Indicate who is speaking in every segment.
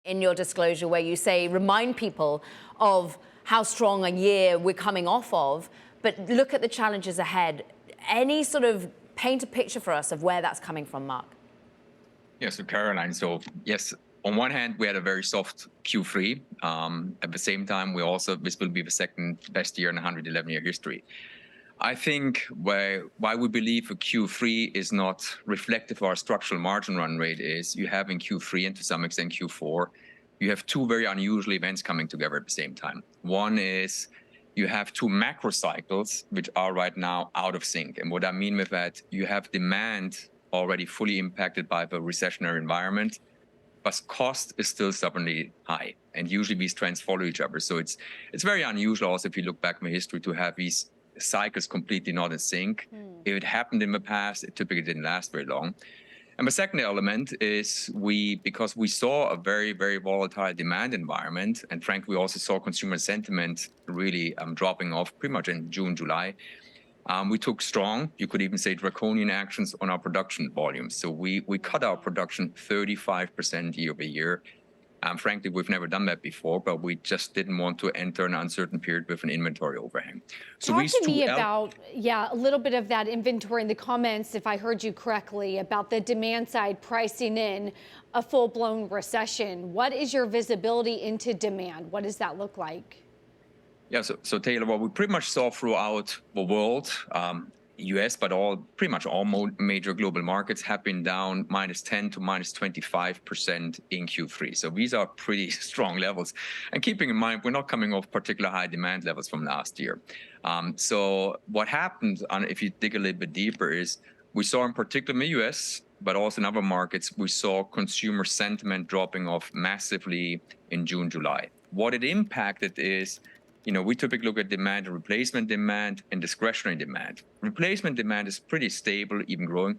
Speaker 1: in your disclosure where you say, remind people of how strong a year we're coming off of, but look at the challenges ahead. Any sort of paint a picture for us of where that's coming from, Mark?
Speaker 2: Yeah, so Caroline, so yes, on one hand, we had a very soft Q3. At the same time, this will be the second best year in 111-year history. I think why we believe a Q3 is not reflective of our structural margin run rate is you have in Q3 and to some extent Q4, you have two very unusual events coming together at the same time. One is you have two macro cycles which are right now out of sync. And what I mean with that, you have demand already fully impacted by the recessionary environment, but cost is still stubbornly high. And usually these trends follow each other. So it's very unusual also if you look back in history to have these cycles completely not in sync. If it happened in the past, it typically didn't last very long. And the second element is because we saw a very, very volatile demand environment, and frankly, we also saw consumer sentiment really dropping off pretty much in June, July. We took strong, you could even say draconian actions on our production volumes. So we cut our production 35% year over year. Frankly, we've never done that before, but we just didn't want to enter an uncertain period with an inventory overhang.
Speaker 3: So talk to me about, a little bit of that inventory in the comments, if I heard you correctly, about the demand side pricing in a full-blown recession. What is your visibility into demand? What does that look like?
Speaker 2: Yeah, so Taylor, what we pretty much saw throughout the world, US, but pretty much all major global markets have been down -10 to -25% in Q3. So these are pretty strong levels. And keeping in mind, we're not coming off particular high demand levels from last year. So what happened, if you dig a little bit deeper, is we saw in particular in the US, but also in other markets, we saw consumer sentiment dropping off massively in June, July. What it impacted is, we typically look at demand and replacement demand and discretionary demand. Replacement demand is pretty stable, even growing,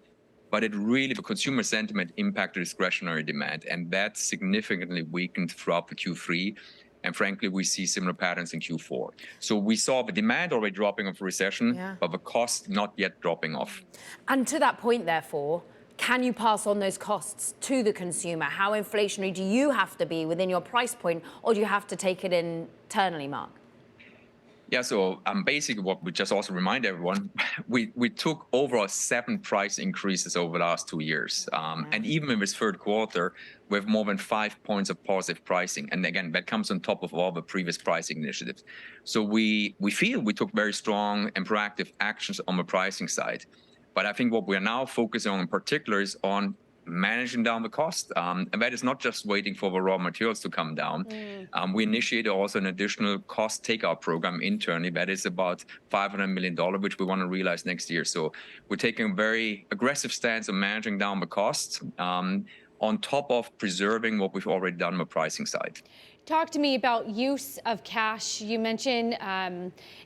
Speaker 2: but the consumer sentiment impacted discretionary demand, and that significantly weakened throughout the Q3. And frankly, we see similar patterns in Q4. So we saw the demand already dropping off recession, but the cost not yet dropping off.
Speaker 1: And to that point, therefore, can you pass on those costs to the consumer? How inflationary do you have to be within your price point, or do you have to take it internally, Mark?
Speaker 2: Yeah, so basically what we just also remind everyone, we took overall 7 price increases over the last 2 years. And even in this third quarter, we have more than 5 points of positive pricing. And again, that comes on top of all the previous pricing initiatives. So we feel we took very strong and proactive actions on the pricing side. But I think what we're now focusing on in particular is on managing down the cost. And that is not just waiting for the raw materials to come down. We initiated also an additional cost takeout program internally that is about $500 million, which we want to realize next year. So we're taking a very aggressive stance on managing down the costs on top of preserving what we've already done on the pricing side.
Speaker 3: Talk to me about use of cash. You mentioned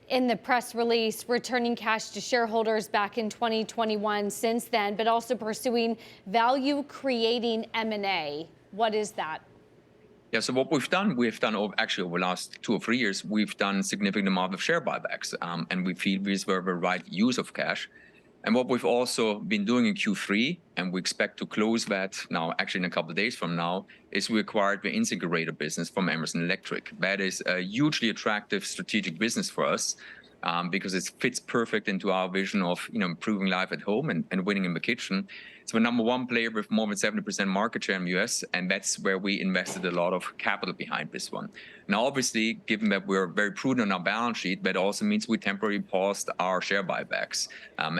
Speaker 3: in the press release returning cash to shareholders back in 2021 since then, but also pursuing value-creating M&A. What is that?
Speaker 2: Yeah, so what we've done actually over the last 2 or 3 years, we've done significant amount of share buybacks, and we feel these were the right use of cash. And what we've also been doing in Q3, and we expect to close that now, actually in a couple of days from now, is we acquired the InSinkErator business from Emerson Electric. That is a hugely attractive strategic business for us because it fits perfect into our vision of improving life at home and winning in the kitchen. It's the #1 player with more than 70% market share in the US, and that's where we invested a lot of capital behind this one. Now, obviously, given that we're very prudent on our balance sheet, that also means we temporarily paused our share buybacks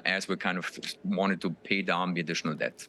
Speaker 2: as we kind of wanted to pay down the additional debt.